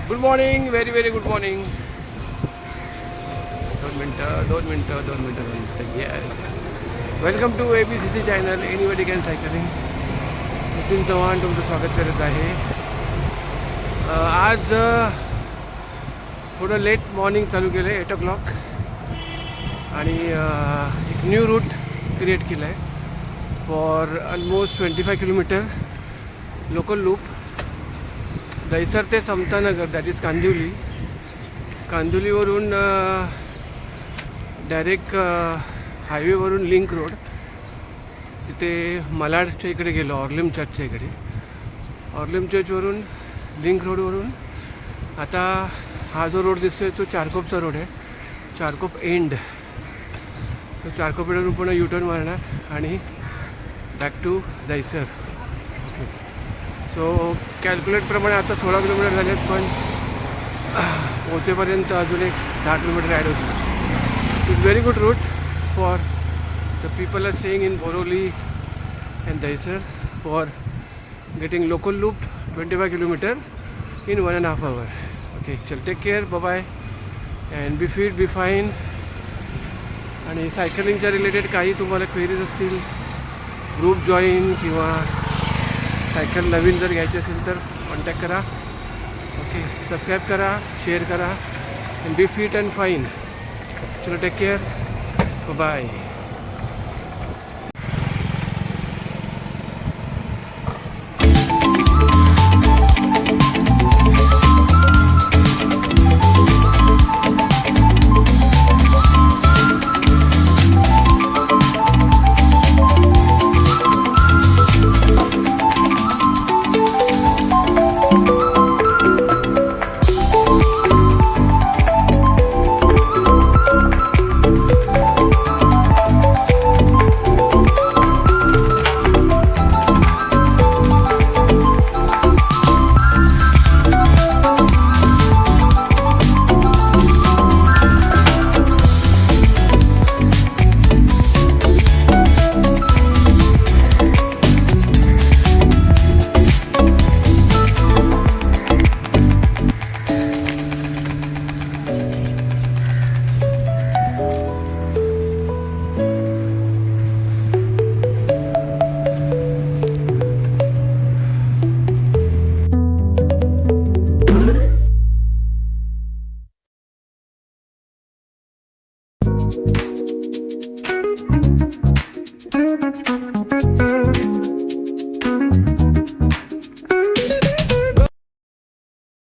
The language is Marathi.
Good morning, very very good morning. 2 मिनटं. Yes, welcome to ABCC channel anybody can cycling. Nitin Chavan तुमचं स्वागत करत आहे. आज थोडं लेट मॉर्निंग चालू केलं आहे, 8 o'clock. आणि एक न्यू रूट क्रिएट केला आहे for almost 25 kilometre local loop. Dahisar ते समतानगर, दॅट इज कांदिवली. कांदिवलीवरून डायरेक्ट हायवेवरून लिंक रोड, तिथे मलाडच्या इकडे गेलो, ऑर्लिम चर्चच्या इकडे. ऑर्लिम चर्चवरून लिंक रोडवरून आता हा जो रोड दिसतोय तो चारकोपचा रोड आहे, चारकोप एंड. तो चारकोप एंडवरून पुन्हा युटर्न मारणार आणि बॅक टू दहिसर. सो कॅल्क्युलेटप्रमाणे आता 16 किलोमीटर झाले आहेत, पण पोहोचेपर्यंत अजून एक 10 किलोमीटर ॲड होतील. It's very good route for the people are staying in Borivali and Dahisar for getting local loop 25 kilometre in 1.5 hours. Okay, चल, take care, bye and be fit, be fine. आणि सायकलिंगच्या रिलेटेड काही तुम्हाला क्वेरीज असतील, ग्रुप जॉईन किंवा सायकल नवीन जर घ्यायची असेल तर कॉन्टॅक्ट करा. ओके, सबस्क्राईब करा, शेअर करा and be fit and fine. चलो, टेक केअर, बाय.